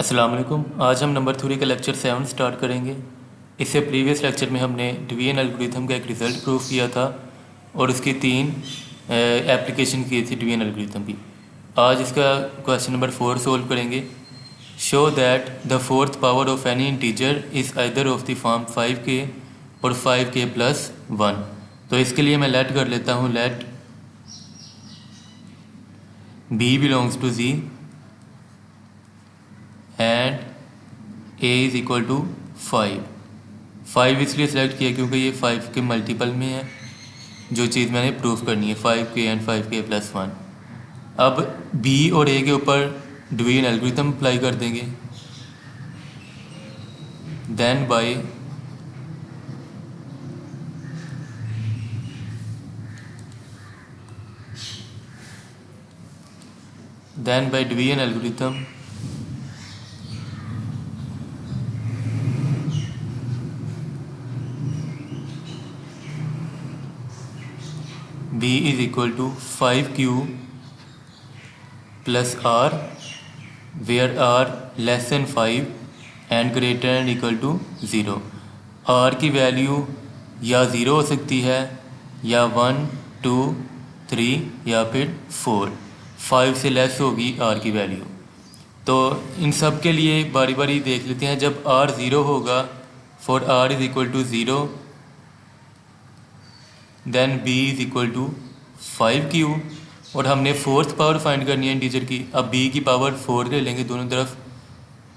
अस्सलाम वालेकुम। आज हम नंबर 3 का लेक्चर 7 स्टार्ट करेंगे। इससे प्रीवियस लेक्चर में हमने डिवीजन एल्गोरिथम का एक रिज़ल्ट प्रूफ किया था और उसकी 3 एप्लीकेशन की थी डिवीजन एल्गोरिथम की। आज इसका क्वेश्चन नंबर 4 सोल्व करेंगे। Show that the fourth power of any integer is either of the form 5k और 5k प्लस 1। तो इसके लिए मैं लेट कर लेता हूँ, let b belongs to z and a is equal to 5 इसलिए सेलेक्ट किया क्योंकि ये 5 के मल्टीपल में है। जो चीज़ मैंने प्रूफ करनी है 5k एंड 5k प्लस 1। अब b और a के ऊपर डिवीजन एल्गोरिथम अप्लाई कर देंगे। Then by division algorithm b is equal to 5q plus r where r less than 5 and greater and equal to 0। r की value या 0 हो सकती है या 1 2 3 या फिर 4। 5 से लेस होगी r की वैल्यू। तो इन सब के लिए बारी बारी देख लेते हैं। जब r 0 होगा, for r is equal to 0, then b is equal to 5q और हमने फोर्थ पावर फाइंड करनी है इंटीजर की। अब b की पावर 4 ले लेंगे दोनों तरफ,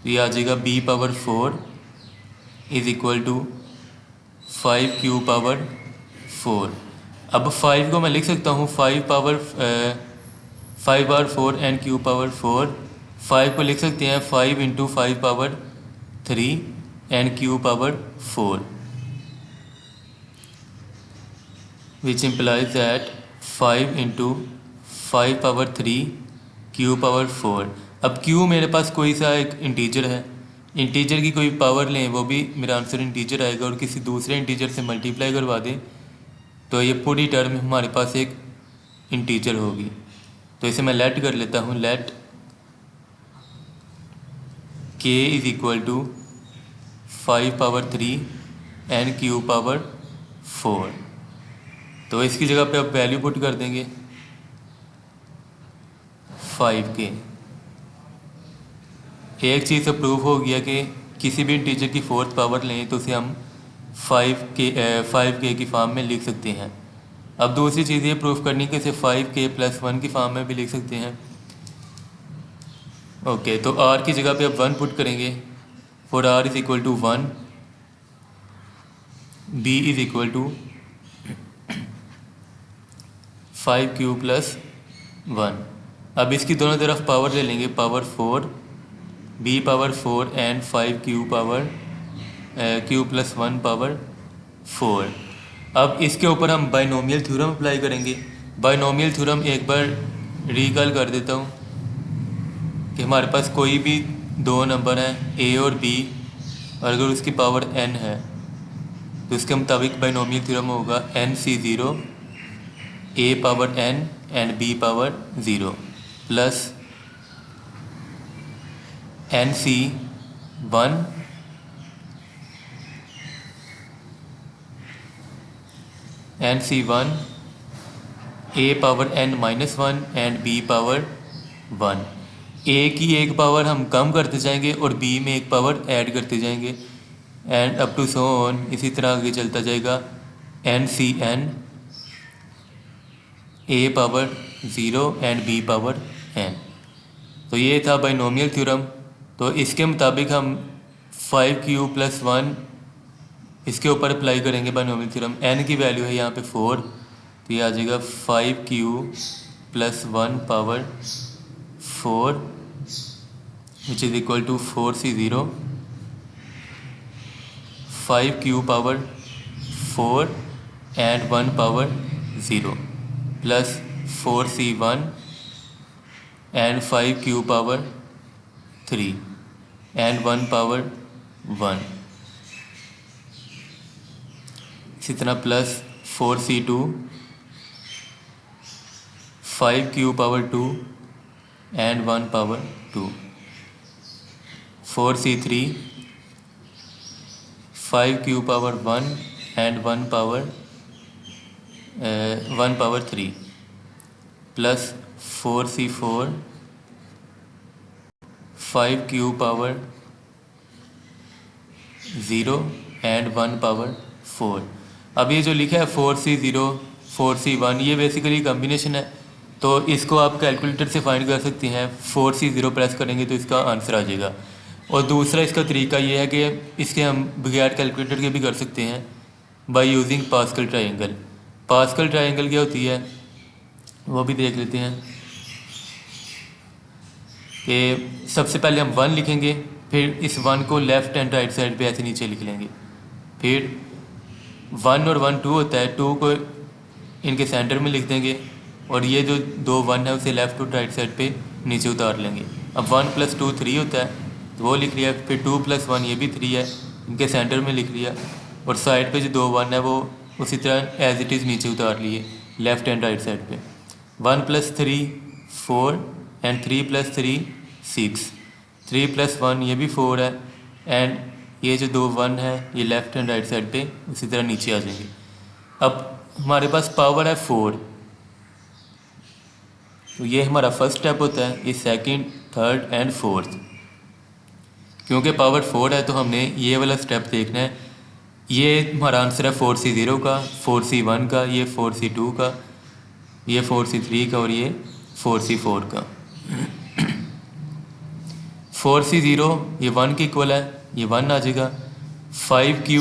तो ये आ जाएगा b power 4 is equal to 5q power 4। अब 5 को मैं लिख सकता हूँ 5 पावर 4 एंड q पावर 4। 5 को लिख सकते हैं 5 into 5 power 3 and q power 4, which implies that 5 into 5 power 3 q power 4। अब q मेरे पास कोई सा एक इंटीजर है, इंटीजर की कोई पावर लें वो भी मेरा आंसर इंटीजर आएगा, और किसी दूसरे इंटीजर से मल्टीप्लाई करवा दें तो ये पूरी टर्म हमारे पास एक इंटीजर होगी। तो इसे मैं लेट कर लेता हूँ, let k is equal to 5 power 3 and q power 4। तो इसकी जगह पे अब वैल्यू पुट कर देंगे 5k। एक चीज़ से प्रूफ हो गया कि किसी भी इंटीजर की फोर्थ पावर लें तो उसे हम 5k की फॉर्म में लिख सकते हैं। अब दूसरी चीज़ ये प्रूफ करनी कि इसे 5k प्लस 1 की फॉर्म में भी लिख सकते हैं। ओके, तो r की जगह पे अब 1 पुट करेंगे, for r is equal to 1, b is equal to 5q plus 1। अब इसकी दोनों तरफ पावर ले लेंगे, power 4, b power 4 and 5q power q plus 1 power 4। अब इसके ऊपर हम बाइनोमियल थ्योरम अप्लाई करेंगे। बाइनोमियल थ्योरम एक बार रिकॉल कर देता हूँ कि हमारे पास कोई भी दो नंबर हैं a और b, और अगर उसकी पावर n है तो इसके मुताबिक बाइनोमियल थ्योरम होगा nc0 a power n and b power 0 plus nc1 a power n minus 1 and b power 1। a की एक पावर हम कम करते जाएंगे और b में एक पावर ऐड करते जाएंगे, and up to so on, इसी तरह आगे चलता जाएगा। ncn a power 0 and b power n। तो ये था बाइनोमियल थ्योरम। तो इसके मुताबिक हम 5q प्लस 1 इसके ऊपर अप्लाई करेंगे बाइनोमियल थ्योरम। n की वैल्यू है यहाँ पे 4, तो ये आ जाएगा 5q plus 1 power 4 which is equal to 4c0, 5q power 4 and 1 power 0 plus 4c1 and 5q power 3 and 1 power 1। इसी तरह plus 4c2, 5q power 2 and 1 power 2। 4c3 5 Q power 1 and 1 power 3 plus 4c4 5 Q power 0 and 1 power 4। अब ये जो लिखा है 4c0 4c1 ये basically combination है, तो इसको आप कैलकुलेटर से फाइंड कर सकते हैं। 4c0 प्रेस करेंगे तो इसका आंसर आ जाएगा। और दूसरा इसका तरीका ये है कि इसके हम बगैर कैलकुलेटर के भी कर सकते हैं by using pascal triangle. Pascal triangle क्या होती है वो भी देख लेते हैं कि सबसे पहले हम 1 लिखेंगे, फिर इस 1 को लेफ़्ट एंड राइट साइड पे ऐसे नीचे लिख लेंगे। फिर 1 और 1 2 होता है, 2 को इनके सेंटर में लिख देंगे और ये जो 2 1 है उसे लेफ़्ट और राइट साइड पे नीचे उतार लेंगे। अब 1 + 2 3 होता है तो वो लिख लिया। फिर 2 + 1 ये भी 3 है, इनके सेंटर में लिख लिया और साइड पे जो 2 1 है वो उसी तरह एज इट इज़ नीचे उतार लिए लेफ़्ट एंड राइट साइड पे। 1 + 3 4 एंड 3 + 3 6, 3 + 1 ये भी 4 है एंड ये जो 2 1 है ये लेफ़्ट एंड राइट साइड पे उसी तरह नीचे आ जाएंगे। अब हमारे पास पावर है 4, तो ये हमारा फर्स्ट स्टेप होता है। ये सेकंड, थर्ड एंड फोर्थ। क्योंकि पावर 4 है तो हमने ये वाला स्टेप देखना है। ये हमारा आंसर है 4c0 का, 4c1 का, ये 4c2 का, ये 4c3 का और ये 4c4 का। 4c0 ये 1 के इक्वल है, ये 1 आ जाएगा। 5q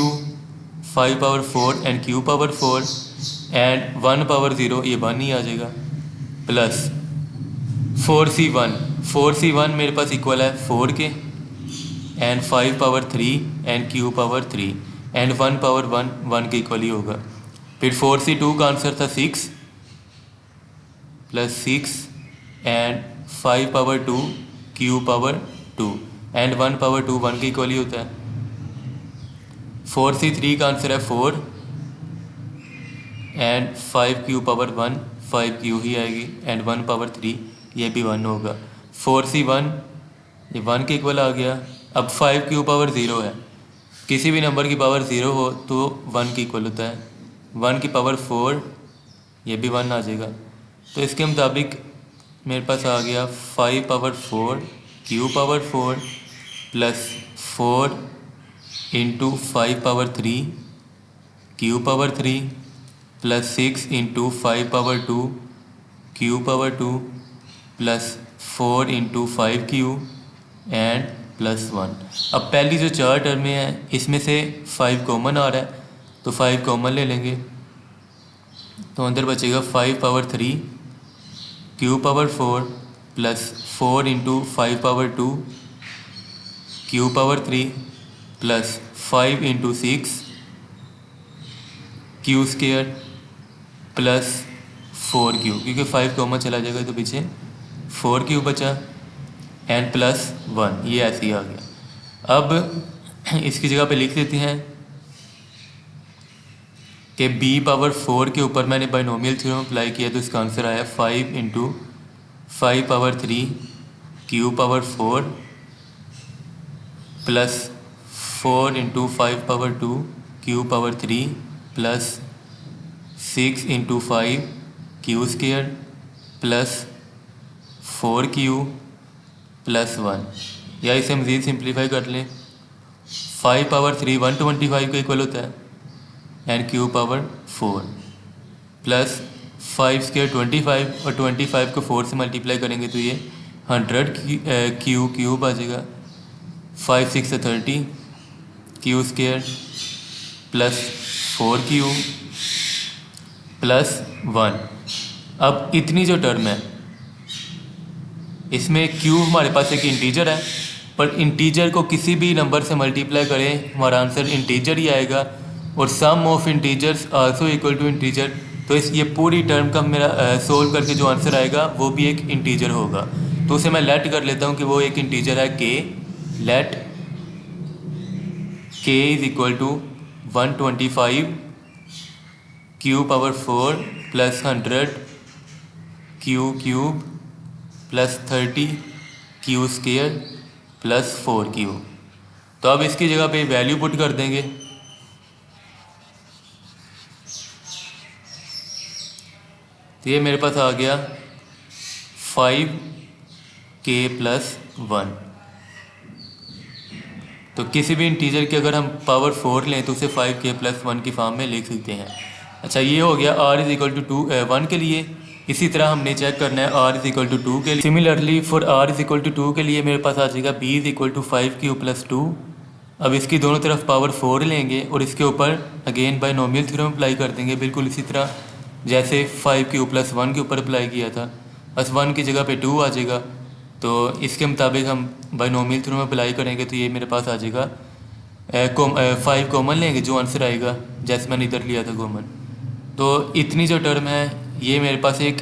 5 power 4 and q power 4 and 1 power 0 ये 1 ही आ जाएगा। प्लस 4c1 मेरे पास इक्वल है 4 के and 5 power 3 and q power 3 and 1 power 1 के इक्वल ही होगा। फिर 4c2 का आंसर था 6 plus 6 and 5 power 2 q power 2 and 1 power 2 1 के इक्वल ही होता है। 4c3 का आंसर है 4 एंड 5q पावर 1 5q ही आएगी एंड 1 पावर 3 ये भी 1 होगा। 4c1 ये 1 के इक्वल आ गया। अब 5q पावर 0 है, किसी भी नंबर की पावर 0 हो तो 1 के इक्वल होता है। 1 की पावर 4 ये भी 1 आ जाएगा। तो इसके मुताबिक मेरे पास आ गया 5 power 4 q power 4 plus 4 into 5 power 3 q power 3 plus 6 into 5 power 2 q power 2 plus 4 into 5q and plus 1। अब पहली जो 4 टर्में हैं इसमें से 5 कॉमन आ रहा है तो 5 कॉमन ले लेंगे, तो अंदर बचेगा 5 power 3 q power 4 plus 4 into 5 power 2 q power 3 plus 5 into 6 q square plus 4q, क्योंकि 5 कॉमन चला जाएगा तो पीछे 4q बचा एंड प्लस 1, ये ऐसे ही आ गया। अब इसकी जगह पे लिख देते हैं कि b पावर 4 के ऊपर मैंने बाइनोमियल थ्योरम अप्लाई किया तो इसका आंसर आया 5 into 5 power 3 q power 4 plus 4 into 5 power 2 q power 3 plus 6 into 5 q square plus 4q plus 1। या इसे मज़ीद सिंप्लीफाई कर लें। 5 पावर 3 125 के इक्वल होता है and q power 4 plus 5 square 25 और 25 को 4 से मल्टीप्लाई करेंगे तो ये 100 q क्यूब आ जाएगा। 5 6 30 q square plus 4q plus 1। अब इतनी जो टर्म है इसमें q हमारे पास एक इंटीजर है, पर इंटीजर को किसी भी नंबर से मल्टीप्लाई करें हमारा आंसर इंटीजर ही आएगा और sum of integers also equal to integer. तो इस ये पूरी टर्म का मेरा सोल्व करके जो आंसर आएगा वो भी एक इंटीजर होगा। तो उसे मैं लेट कर लेता हूँ कि वो एक इंटीजर है k। Let k is equal to 125 q power 4 plus 100 q cube plus 30 q square plus 4q। तो अब इसकी जगह पे वैल्यू पुट कर देंगे। तो ये मेरे पास आ गया 5k प्लस 1। तो किसी भी इंटीजर की अगर हम पावर 4 लें तो उसे 5k प्लस 1 की फॉर्म में लिख सकते हैं। अच्छा, ये हो गया r इज इक्वल टू 1 के लिए। इसी तरह हमने चेक करना है r इज इक्वल टू 2 के लिए। Similarly for r is equal to 2 के लिए मेरे पास आ जाएगा b is equal to 5q plus 2। अब इसकी दोनों तरफ पावर 4 लेंगे और इसके ऊपर अगेन बाइनोमियल थ्योरम अप्लाई कर देंगे, बिल्कुल इसी तरह जैसे 5q प्लस 1 के ऊपर अप्लाई किया था। बस 1 की जगह पे 2 आ जाएगा। तो इसके मुताबिक हम बाइनोमियल थ्योरम अप्लाई करेंगे तो ये मेरे पास आ जाएगा 5 कॉमन लेंगे, जो आंसर आएगा जैसे मैंने इधर लिया था कॉमन। तो इतनी जो टर्म है ये मेरे पास एक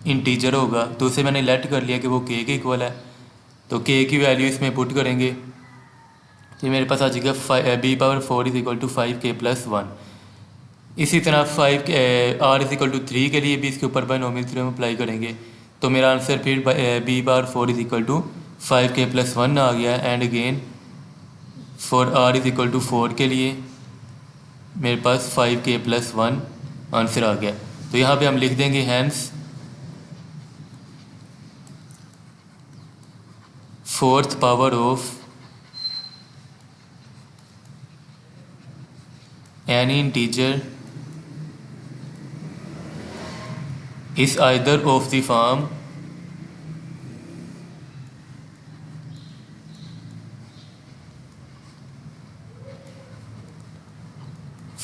इंटीजर होगा, तो उसे मैंने लेट कर लिया कि वो k के इक्वल है। तो k की वैल्यू इसमें पुट करेंगे तो मेरे पास आ जाएगा b power 4 is equal to 5k plus 1। इसी तरह 5 r इज इक्वल टू 3 के लिए भी इसके ऊपर बाइनोमियल थ्योरम अप्लाई करेंगे। तो मेरा आंसर फिर b power 4 is equal to 5k plus 1 आ गया। And again for r is equal to 4 के लिए मेरे पास 5k प्लस 1 आंसर आ गया। तो यहाँ पे हम लिख देंगे hence fourth power of any integer is either of the form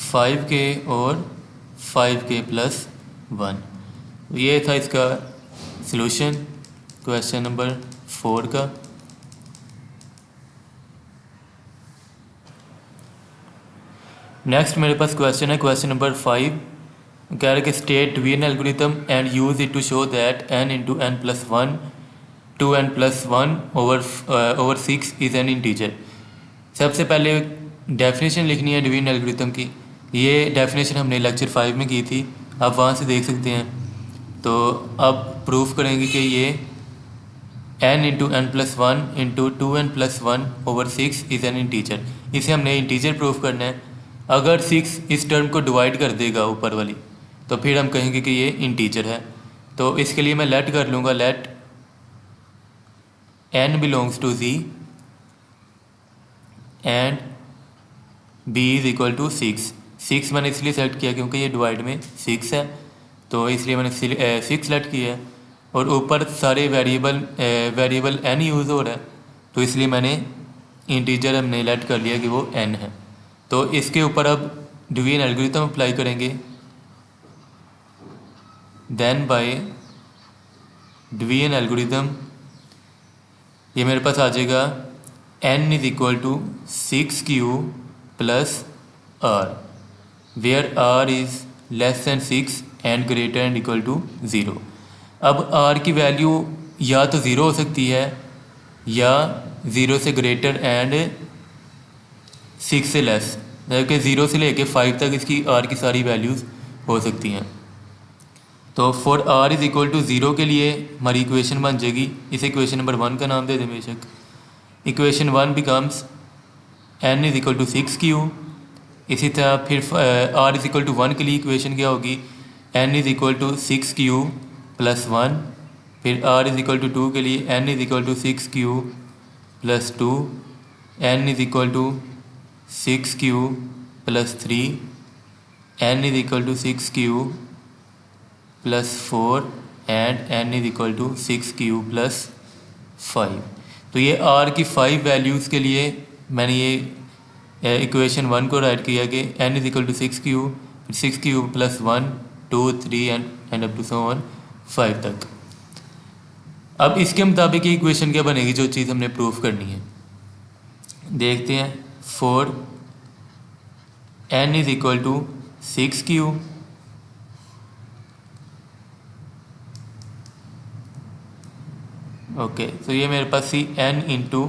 5k और 5k प्लस 1। ये था इसका सलूशन क्वेश्चन नंबर 4 का। नेक्स्ट मेरे पास क्वेश्चन है क्वेश्चन नंबर 5। कह रहे कि स्टेट वीन algorithm and use it to show that n into an plus 1 2n plus 1 over 6 is an integer. सबसे पहले डेफिनेशन लिखनी है वीन एल्गोरिथम की। ये डेफिनेशन हमने लेक्चर 5 में की थी, आप वहाँ से देख सकते हैं। तो अब प्रूफ करेंगे कि ये n into an plus 1 into 2n plus 1 over 6 is an integer. इसे हमने इंटीजर प्रूफ करना है। अगर 6 इस टर्म को डिवाइड कर देगा ऊपर वाली, तो फिर हम कहेंगे कि ये इंटीजर है। तो इसके लिए मैं लेट कर लूँगा, let n belongs to z and b is equal to 6 मैंने इसलिए सेलेक्ट किया क्योंकि ये डिवाइड में 6 है, तो इसलिए मैंने 6 सेलेक्ट किया है। और ऊपर सारे वेरिएबल n यूज़ हो रहा है, तो इसलिए मैंने इंटीजर हमने लेट कर लिया कि वो n है। तो इसके ऊपर अब डिवीजन एल्गोरिथम अप्लाई करेंगे। देन बाय डिवीजन एल्गोरिथम ये मेरे पास आ जाएगा n is equal to 6q plus r, where r is less than 6 and greater and equal to 0। अब r की वैल्यू या तो 0 हो सकती है या 0 से ग्रेटर एंड 6 से लेस, जबकि 0 से लेके 5 तक इसकी r की सारी वैल्यूज़ हो सकती हैं। तो for r is equal to 0 के लिए हमारी इक्वेशन बन जाएगी, इसे इक्वेशन नंबर 1 का नाम दे दें बेशक। Equation 1 becomes n is equal to 6q। इसी तरह फिर r इज़ इक्वल टू 1 के लिए इक्वेशन क्या होगी, n is equal to 6q plus 1। फिर r इज़ इक्वल टू 2 के लिए n is equal to 6q plus 2, n is equal to 6q plus 3, n is equal to 6q plus 4 and n is equal to 6q plus 5। तो ये r की 5 values के लिए मैंने ये equation 1 को राइट किया कि n is equal to 6q, फिर 6q plus 1 2 3 and up to so on 5 तक। अब इसके मुताबिक ये इक्वेशन क्या बनेगी जो चीज़ हमने प्रूफ करनी है, देखते हैं। For n is equal to 6q okay, तो ये मेरे पास सी n into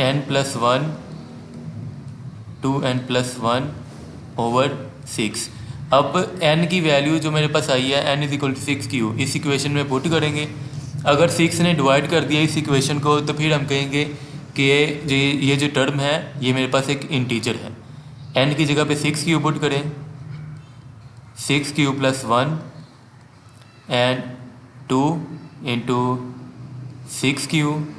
n plus 1 2n plus 1 over 6। अब n की वैल्यू जो मेरे पास आई है n is equal to 6q, इस इक्वेशन में पुट करेंगे। अगर 6 ने डिवाइड कर दिया इस इक्वेशन को तो फिर हम कहेंगे कि ये जो टर्म है ये मेरे पास एक इंटीजर है। n की जगह पे 6 क्यूब पुट करें, 6 cube plus 1 and 2 into 6 cube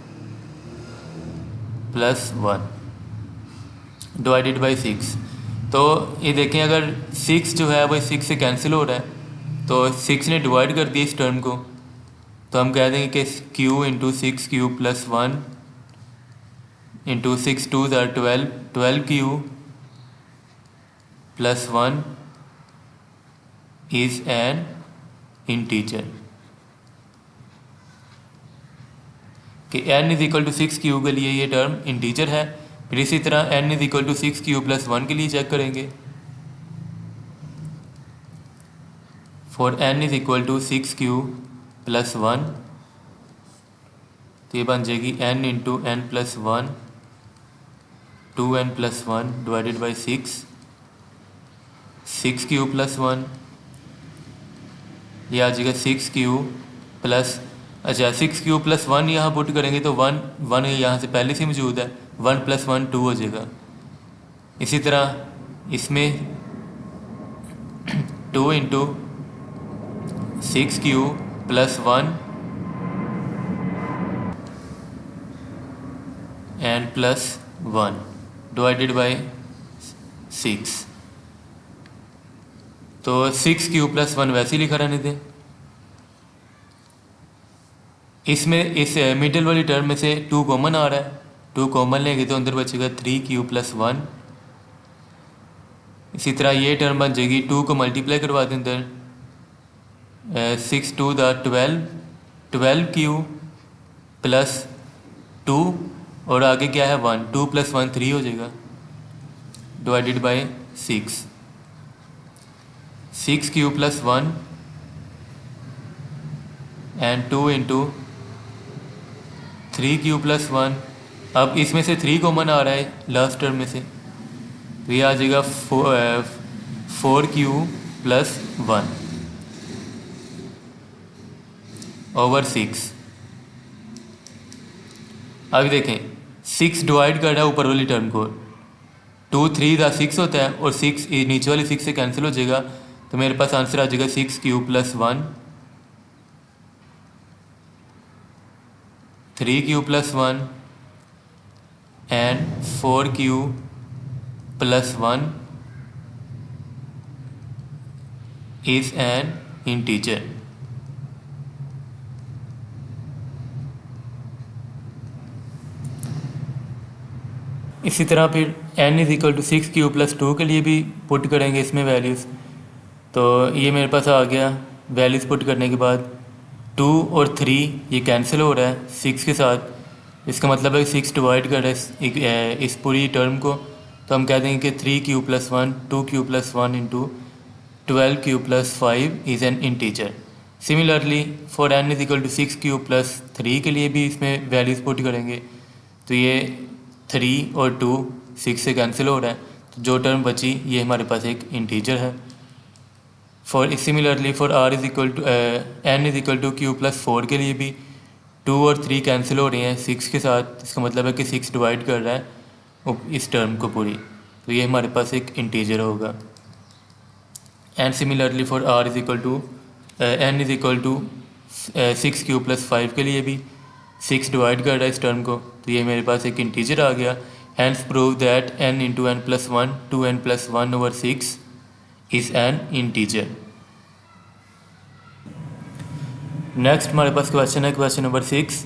plus 1 divided by 6। तो ये देखें अगर 6 जो है वो 6 से कैंसिल हो रहा है, तो 6 ने डिवाइड कर दिया इस टर्म को, तो हम कह देंगे कि q into 6 cube plus 1 into 6 2 ज़ार 12 Q plus 1 is an integer. कि n is equal to 6 Q के लिए ये टर्म इंटीजर है। फिर इसी तरह n is equal to 6 Q plus 1 के लिए चेक करेंगे। For n is equal to 6 Q plus 1 तो ये बन जाएगी n into an plus 1 2n plus 1 divided by 6 Q plus 1, ये आ जाएगा 6 क्यू प्लस, अच्छा 6 क्यू प्लस 1 यहाँ पुट करेंगे तो 1 यहाँ से पहले से मौजूद है, 1 प्लस 1 2 हो जाएगा। इसी तरह इसमें 2 into 6 Q plus 1 and plus 1 divided by 6। तो 6 क्यू प्लस 1 वैसे ही लिखा रहने दें। इसमें इस मिडिल वाली टर्म में से 2 कॉमन आ रहा है, 2 कॉमन लेंगे तो अंदर बचेगा 3 क्यू प्लस 1। इसी तरह ये टर्म बन जाएगी, 2 को मल्टीप्लाई करवा दें अंदर, 6 2 दा 12 क्यू प्लस 2 और आगे क्या है 1, 2 प्लस 1 3 हो जाएगा divided by 6 Q plus 1 and 2 into 3 Q plus 1। अब इसमें से 3 कॉमन आ रहा है लास्ट टर्म में से, तो ये आ जाएगा 4 क्यू प्लस 1 ओवर 6। अब देखें 6 डिवाइड कर रहा है ऊपर वाली टर्म को, 2 3 का 6 होता है और 6 नीचे वाली 6 से कैंसिल हो जाएगा, तो मेरे पास आंसर आ जाएगा 6 Q plus 1 3 Q plus 1 and 4 Q plus 1 is an integer. इसी तरह फिर n is equal to 6 Q plus 2 के लिए भी पुट करेंगे इसमें वैल्यूज़। तो ये मेरे पास आ गया, वैल्यूज़ पुट करने के बाद 2 और 3 ये कैंसिल हो रहा है 6 के साथ, इसका मतलब है 6 डिवाइड कर रहा है इस पूरी टर्म को, तो हम कह देंगे कि 3 Q plus 1 2 Q plus 1 into 12 Q plus 5 is an integer. Similarly for n is equal to 6 Q plus 3 के लिए भी इसमें वैल्यूज़ पुट करेंगे, तो ये 3 और 2 6 से कैंसिल हो रहा है, तो जो टर्म बची ये हमारे पास एक इंटीजर है। For similarly for r is equal to n is equal to Q plus 4 के लिए भी 2 और 3 कैंसिल हो रही हैं 6 के साथ, इसका मतलब है कि 6 डिवाइड कर रहा है इस टर्म को पूरी, तो ये हमारे पास एक इंटीजर होगा। And similarly for r is equal to n is equal to 6 Q plus 5 के लिए भी 6 डिवाइड कर रहा है इस टर्म को, तो ये मेरे पास एक इंटीजर आ गया। Hence prove that n into an plus 1 2n plus 1 over 6 is an integer. Next हमारे पास क्वेश्चन है, question number 6।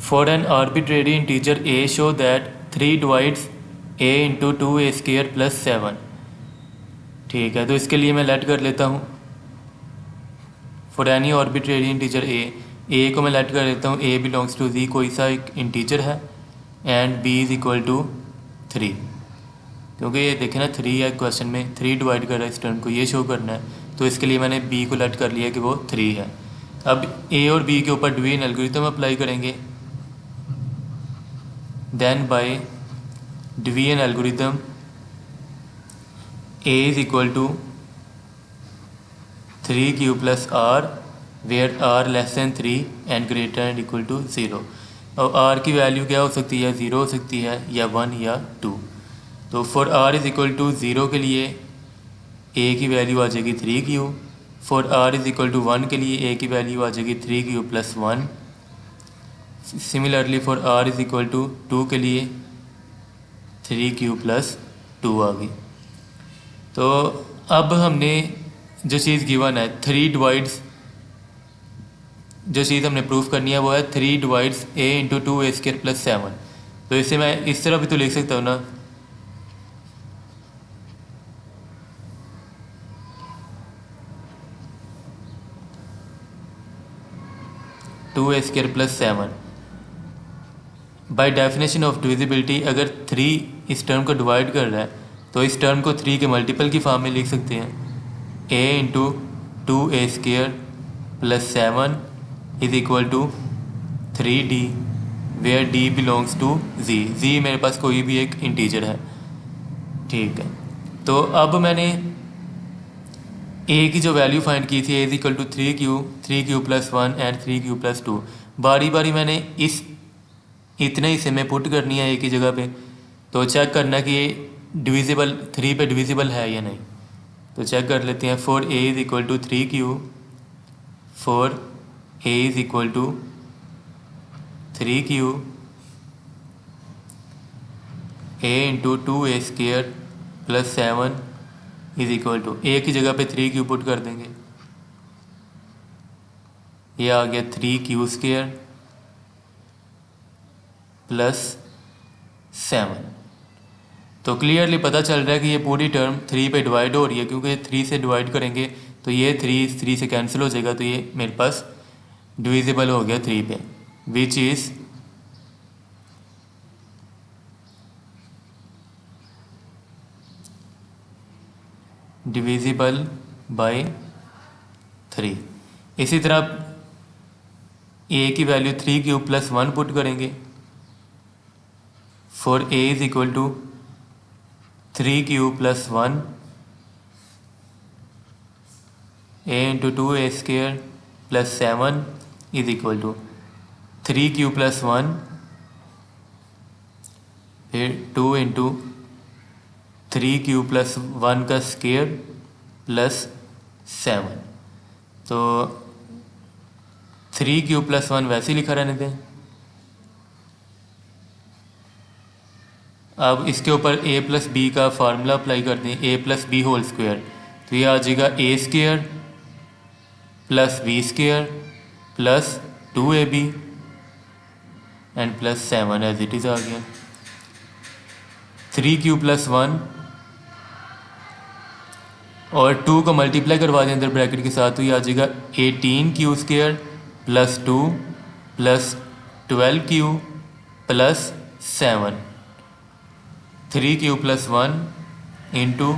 For an arbitrary integer a show that 3 divides a into 2a square plus 7। ठीक है, तो इसके लिए मैं लेट कर लेता हूँ for any arbitrary integer a को मैं लेट कर लेता हूँ a बिलोंग्स टू z, कोई सा एक इंटीजर है, and b is equal to 3, क्योंकि ये देखें ना 3 है क्वेश्चन में, 3 डिवाइड कर रहा है इस टर्म को, ये शो करना है, तो इसके लिए मैंने b को लेट कर लिया कि वो 3 है। अब a और b के ऊपर डिवीजन एल्गोरिथम अप्लाई करेंगे, then by division algorithm a is equal to 3 Q plus r where R less than 3 and greater and equal to 0। और आर की वैल्यू क्या हो सकती है, 0 हो सकती है या 1 या 2। तो for R is equal to 0 के लिए ए की वैल्यू आ जाएगी 3q। For R is equal to 1 के लिए ए की वैल्यू आ जाएगी 3q plus 1। Similarly for R is equal to 2 के लिए 3q प्लस 2 आ गई। तो अब हमने जो चीज़ गिवन है 3 डिवाइड्स, जो चीज़ हमने प्रूफ करनी है वो है 3 divides a into 2a² plus 7। तो इसे मैं इस तरह भी तो लिख सकता हूँ ना, 2a² plus 7। By definition of divisibility अगर 3 इस टर्म को डिवाइड कर रहा है तो इस टर्म को 3 के मल्टीपल की फॉर्म में लिख सकते हैं, a into 2a² plus 7 is equal to 3d where d belongs to z मेरे पास कोई भी एक इंटीजर है। ठीक है, तो अब मैंने a की जो वैल्यू फाइंड की थी, a is equal to 3q plus 1 and 3q plus 2, बारी बारी मैंने इस इतने हिस्से में पुट करनी है a की जगह पे। तो चेक करना कि ये डिविजिबल 3 पे डिविजिबल है या नहीं। तो चेक कर लेते हैं। For a is equal to 3q, for a is equal to 3q, a into 2a² plus 7 is equal to a की जगह पे 3q पुट कर देंगे, ये आ गया 3q² प्लस 7। तो क्लियरली पता चल रहा है कि ये पूरी टर्म 3 पे डिवाइड हो रही है, क्योंकि 3 से डिवाइड करेंगे तो ये 3 से कैंसिल हो जाएगा, तो ये मेरे पास डिविजिबल हो गया 3 पे, विच इज़ डिविजिबल बाय 3। इसी तरह a की वैल्यू 3q प्लस 1 पुट करेंगे। For a is equal to 3q plus 1, a into 2a² plus 7 is equal to 3q plus 1, फिर 2 इंटू 3q प्लस 1 का स्क्वायर प्लस 7। तो 3q प्लस 1 वैसे ही लिखा रहने दें। अब इसके ऊपर a प्लस बी का फार्मूला अप्लाई कर दें, a plus B whole square. तो ये आ जाएगा a² plus b² plus 2ab and plus 7 as it is आ गया। 3q प्लस 1 और 2 को मल्टीप्लाई करवा दें अंदर ब्रैकेट के साथ, तो ये आ जाएगा 18q² plus 2 plus 12q plus 7। 3q plus 1 into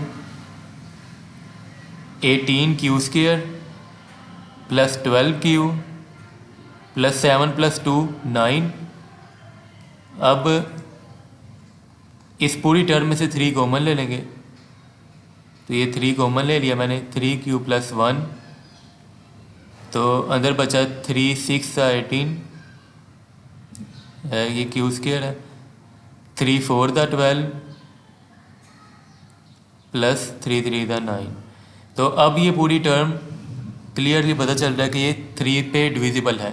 18q² plus 12q plus 7 plus 2 9। अब इस पूरी टर्म में से 3 कॉमन ले लेंगे, तो ये 3 कॉमन ले लिया मैंने, 3q प्लस 1, तो अंदर बचा 3 6 18 है, ये q² है, 3 4 12 प्लस 3 3 9। तो अब ये पूरी टर्म क्लियरली पता चल रहा है कि ये 3 पे डिविजिबल है।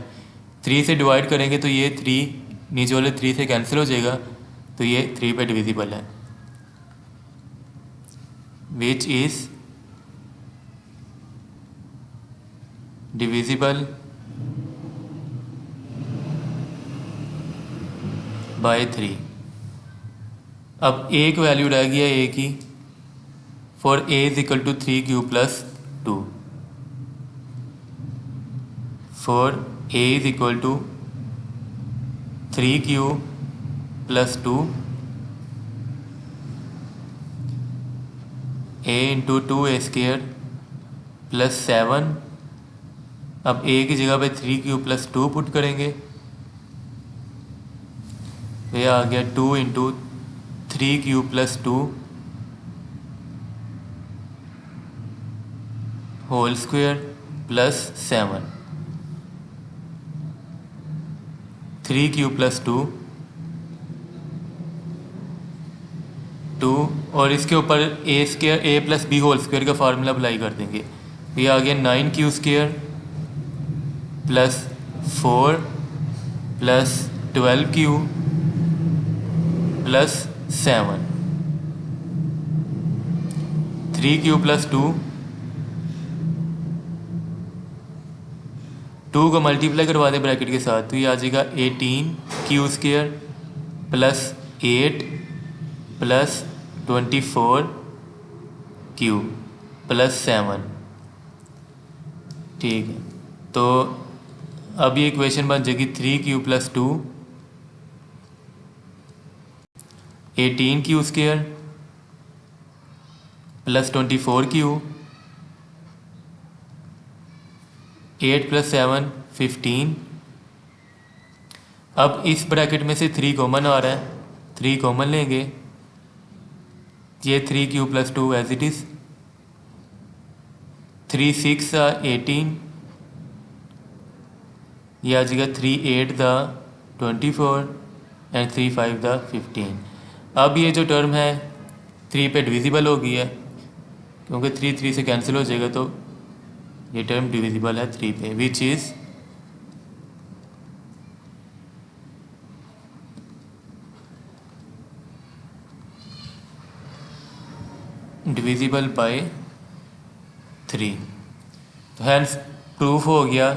3 से डिवाइड करेंगे तो ये 3 नीचे वाले 3 से कैंसिल हो जाएगा, तो ये 3 पे डिविजिबल है, विच इज़ डिविजिबल बाय 3। अब एक वैल्यू रह गया a की। For a is equal to 3q plus 2, for a is equal to 3q plus 2, a into 2a² plus 7। अब a की जगह पे 3q प्लस 2 पुट करेंगे, ये आ गया 2 into 3q plus 2 whole square plus 7। 3 cube plus 2 और इसके ऊपर a square a plus B whole square का फार्मूला अप्लाई कर देंगे। ये आ गया 9 q square plus 4 plus 12 Q plus 7। 3 Q plus 2 को मल्टीप्लाई करवा दें ब्रैकेट के साथ, तो ये आ जाएगा 18 Q square plus 8 plus 24 Q plus 7। ठीक है, तो अब ये इक्वेशन बन जाएगी 3 Q plus 2 18 Q square plus 24 Q 8 plus 7 15। अब इस ब्रैकेट में से 3 कॉमन आ रहा है, 3 कॉमन लेंगे, ये 3 Q plus 2 as it is. 3 6 18, ये आ जाएगा 3 8 24 एंड 3 5 15। अब ये जो टर्म है 3 पे डिविजिबल हो गई है, क्योंकि 3 3 से कैंसिल हो जाएगा, तो ये टर्म डिविजिबल है 3 पे, विच इज़ डिविजिबल बाय 3। तो हैंस प्रूफ हो गया,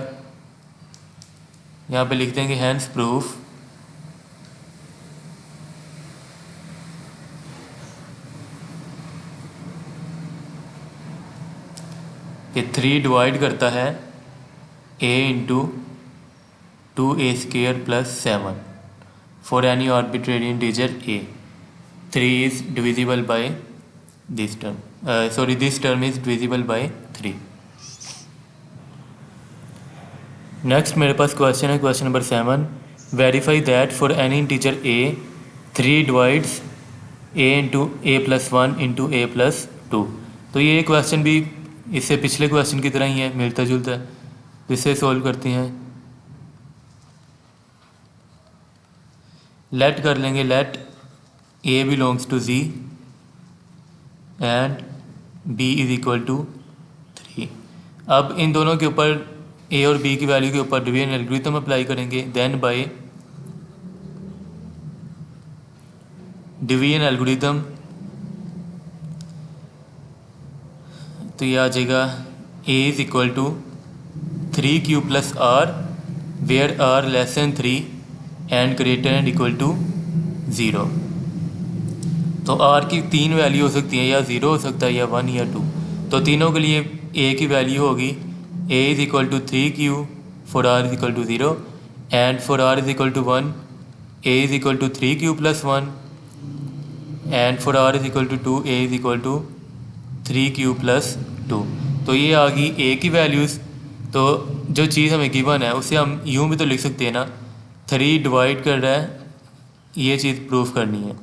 यहाँ पे लिख देंगे हैंस प्रूफ कि 3 डिवाइड करता है a into 2a² plus 7 for any arbitrary integer a। 3 is divisible by this term, sorry this term is divisible by 3। Next मेरे पास क्वेश्चन है, question number 7। Verify that for any integer a 3 divides a into a plus 1 into a plus 2। तो ये question भी इससे पिछले question की तरह ही है, मिलता जुलता है, इसे सॉल्व करते हैं। लेट कर लेंगे, let a belongs to z and b is equal to 3। अब इन दोनों के ऊपर a और b की वैल्यू के ऊपर डिवीजन एल्गोरिथम अप्लाई करेंगे, देन बाय डिवीजन एल्गोरिथम तो ये आ जाएगा a is equal to 3 Q plus r where r less than 3 and greater and equal to 0। तो r की 3 वैल्यू हो सकती है, या 0 हो सकता है, या 1 या 2। तो तीनों के लिए a की वैल्यू होगी a is equal to 3 q for r is equal to 0 and for r is equal to 1 a is equal to 3 Q plus 1 and for r is equal to 2 a is equal to 3 Q plus 2। तो ये आ गई a की values. तो जो चीज़ हमें given है उसे हम यूँ भी तो लिख सकते हैं ना, 3 डिवाइड कर रहा है, ये चीज़ प्रूफ करनी है।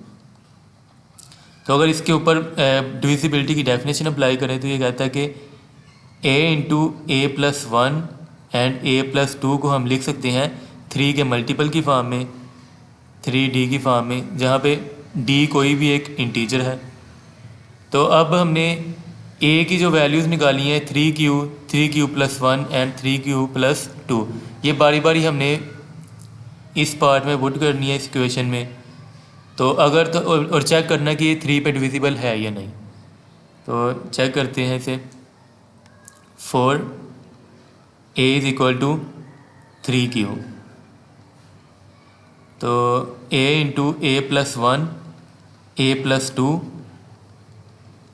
तो अगर इसके ऊपर डिविजिबिलिटी की डेफिनेशन अप्लाई करें तो ये कहता है कि a into a plus 1 and a plus 2 को हम लिख सकते हैं 3 के मल्टीपल की फॉर्म में, 3d की फॉर्म में, जहाँ पे d कोई भी एक इंटीजर है। तो अब हमने a की जो वैल्यूज़ निकाली हैं 3 Q plus 1 and 3 Q plus 2, ये बारी बारी हमने इस पार्ट में पुट करनी है इस इक्वेशन में। तो अगर तो और चेक करना कि ये 3 पे डिविजिबल है या नहीं। तो चेक करते हैं इसे। 4 a is equal to 3 q, तो a into a plus 1 a plus 2,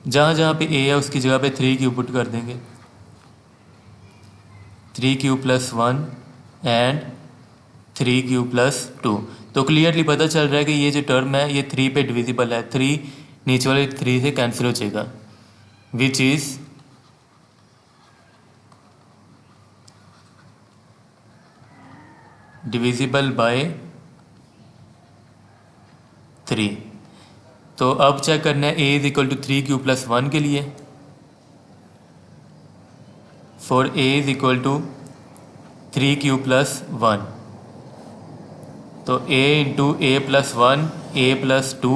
जहाँ जहाँ पे a है उसकी जगह पे 3 क्यू पुट कर देंगे, 3 Q plus 1 and 3 Q plus 2। तो क्लियरली पता चल रहा है कि ये जो टर्म है ये 3 पे डिविजिबल है, 3 नीचे वाले 3 से कैंसिल हो जाएगा, विच इज़ डिविजिबल बाय 3। तो अब चेक करना है a is equal to 3 Q plus 1 के लिए। For a is equal to 3 Q plus 1, तो a into a plus one a plus two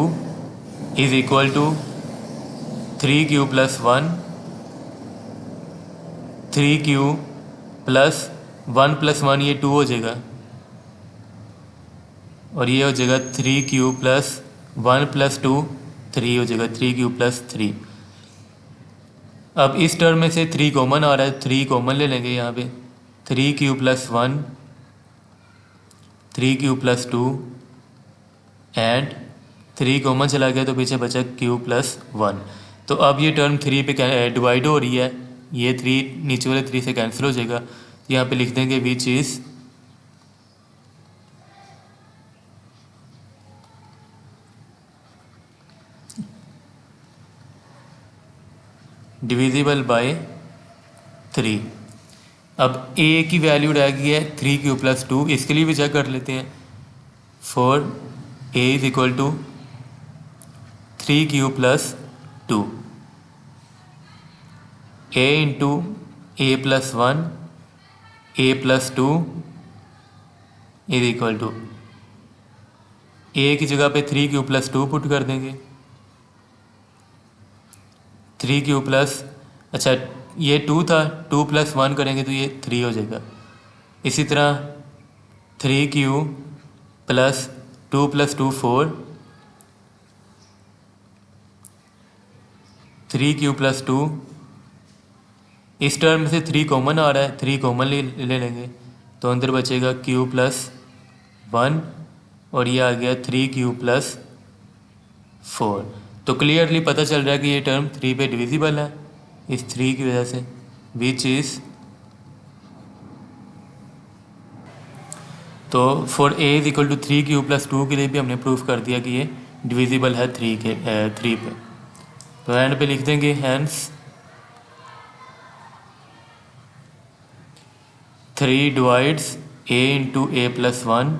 is equal to 3q plus one 3q plus 1 + 1 ये 2 हो जाएगा और ये हो जाएगा 3q प्लस 1 + 2 3 हो जाएगा 3q प्लस 3। अब इस टर्म में से 3 कॉमन आ रहा है, 3 कॉमन ले लेंगे यहाँ पे। 3q plus 1 3q plus 2 and 3 common चला गया तो पीछे बचा q प्लस 1। तो अब ये टर्म 3 पे डिवाइड हो रही है, ये 3 नीचे वाले 3 से कैंसिल हो जाएगा। यहाँ पे लिख देंगे विच इज़ डिविजिबल बाय 3। अब a की वैल्यू रह गई है 3q प्लस 2, इसके लिए भी चेक कर लेते हैं। For a is equal to 3q plus 2 a into a plus 1 a plus 2 is equal to a की जगह पे 3q प्लस 2 पुट कर देंगे। 3q प्लस, अच्छा ये 2 था, 2 + 1 करेंगे तो ये 3 हो जाएगा। इसी तरह 3q प्लस 2 + 2 4 3q प्लस 2, इस टर्म से 3 कॉमन आ रहा है, 3 कॉमन ले लेंगे तो अंदर बचेगा q प्लस 1 और ये आ गया 3q प्लस 4। तो क्लियरली पता चल रहा है कि ये टर्म 3 पे डिविजिबल है इस 3 की वजह से, विच इज़, तो for a is equal to 3q plus 2 के लिए भी हमने प्रूफ कर दिया कि ये डिविजिबल है 3 पे। तो एंड पे लिख देंगे hence 3 divides a into a plus 1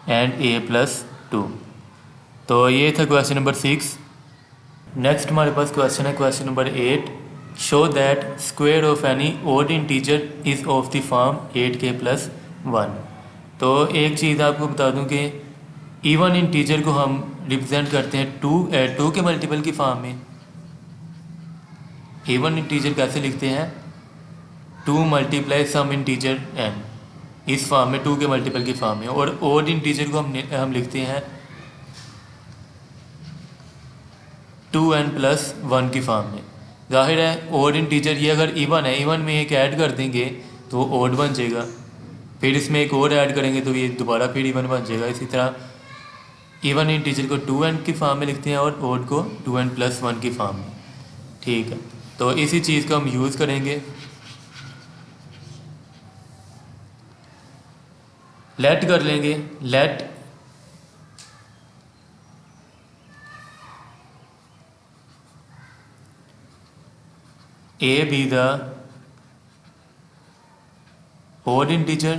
and a plus 2। तो ये था क्वेश्चन नंबर 6। नेक्स्ट हमारे पास क्वेश्चन है question number 8। Show that square of any odd integer is of the form 8k plus 1। तो एक चीज़ आपको बता दूं कि इवन इंटीजर को हम रिप्रेजेंट करते हैं 2 के मल्टीपल की फॉर्म में। इवन इंटीजर कैसे लिखते हैं? 2 × सम इंटीजर n, इस फॉर्म में 2 के मल्टीपल की फॉर्म में। और ओड इंटीजर को हम लिखते हैं 2n + 1 की फॉर्म में। जाहिर है ओड इंटीजर ये अगर इवन है, इवन में एक ऐड कर देंगे तो वो ओड बन जाएगा, फिर इसमें एक और ऐड करेंगे तो ये दोबारा फिर इवन बन जाएगा। इसी तरह इवन इंटीजर को 2n की फॉर्म में लिखते हैं और ओड को 2n + 1 की फॉर्म में। ठीक है, तो इसी चीज़ को हम यूज़ करेंगे। लेट कर लेंगे, let a be the odd integer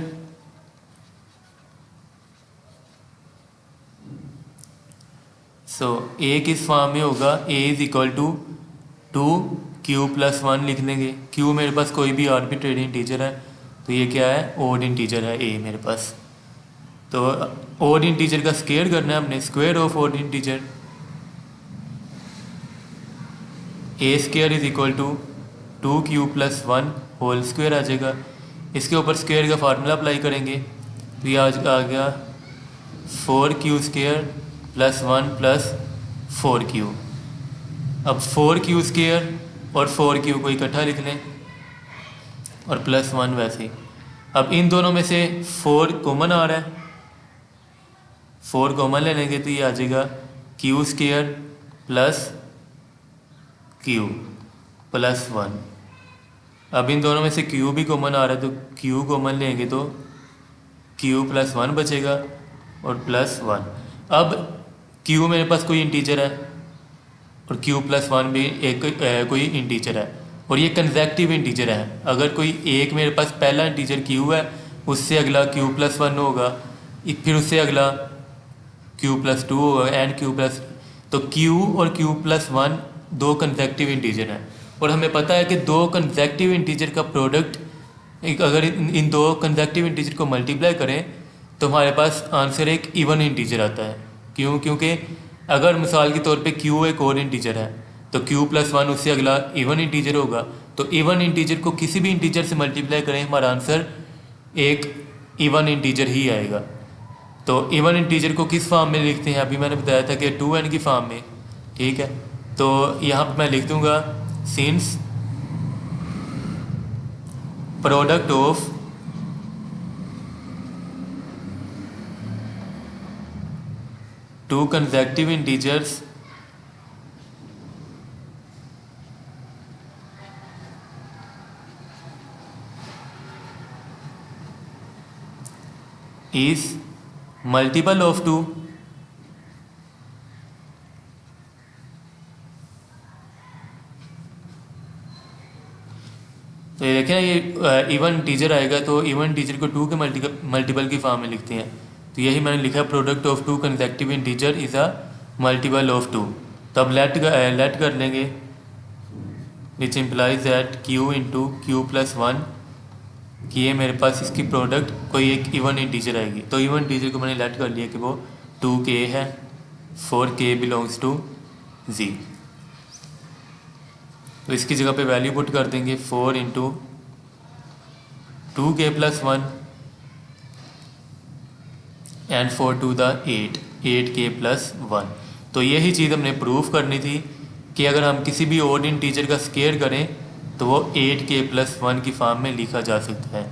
so a किस फॉर्म में होगा? a is equal to 2q + 1 लिख लेंगे। q मेरे पास कोई भी आर्बिट्रेरी इंटीजर है तो ये क्या है? ओड इंटीजर है a मेरे पास। तो ओड इंटीजर का स्क्वायर करना है हमने, square of odd integer a² is equal to 2q + 1 whole square आ जाएगा। इसके ऊपर स्क्वायर का फार्मूला अप्लाई करेंगे तो ये आ गया 4q² + 1 + 4q। अब 4q² और 4q को इकट्ठा लिख लें और +1 वैसे ही। अब इन दोनों में से 4 कॉमन आ रहा है, 4 कॉमन ले लेंगे तो ये आ जाएगा q² + q + 1। अब इन दोनों में से q भी कॉमन आ रहा है तो q कॉमन लेंगे तो q + 1 बचेगा और +1। अब q मेरे पास कोई इंटीजर है और q + 1 भी कोई इंटीजर है और ये कंसेक्टिव इंटीजर है। अगर कोई एक मेरे पास पहला इंटीजर q है, उससे अगला q + 1 होगा, फिर उससे अगला q + 2 होगा एंड तो q और q + 1 2 कंसेक्टिव इंटीजर हैं। और हमें पता है कि 2 कंसेक्टिव इंटीजर का प्रोडक्ट, अगर इन 2 कंसेक्टिव इंटीजर को मल्टीप्लाई करें तो हमारे पास आंसर एक इवन इंटीजर आता है। क्यों? क्योंकि अगर मिसाल के तौर पे q एक और इंटीजर है तो q+1 उससे अगला इवन इंटीजर होगा। तो इवन इंटीजर को किसी भी इंटीजर से मल्टीप्लाई करें हमारा आंसर एक इवन इंटीजर ही आएगा। तो इवन इंटीजर को किस फॉर्म में लिखते हैं? अभी मैंने बताया था कि 2n की फॉर्म में। ठीक है, तो यहाँ पर मैं लिख दूंगा since product of two consecutive integers is multiple of 2 तो ये देखें ये इवन टीजर आएगा तो इवन टीजर को 2 के मल्टीपल की फॉर्म में लिखते हैं। तो यही मैंने लिखा product of 2 consecutive integer is a multiple of 2। तो अब लेट कर लेंगे which implies that q into q+1 कि ये मेरे पास इसकी प्रोडक्ट कोई एक इवन इंटीजर आएगी। तो इवन इंटीजर को मैंने लेट कर लिया कि वो 2k है for k belongs to z। तो इसकी जगह पे वैल्यू पुट कर देंगे 4 into 2k+1 and 4 to the 8k+1। तो यही चीज़ हमने प्रूफ करनी थी कि अगर हम किसी भी ओड इंटीजर का स्क्वायर करें तो वो 8k+1 की फॉर्म में लिखा जा सकता है।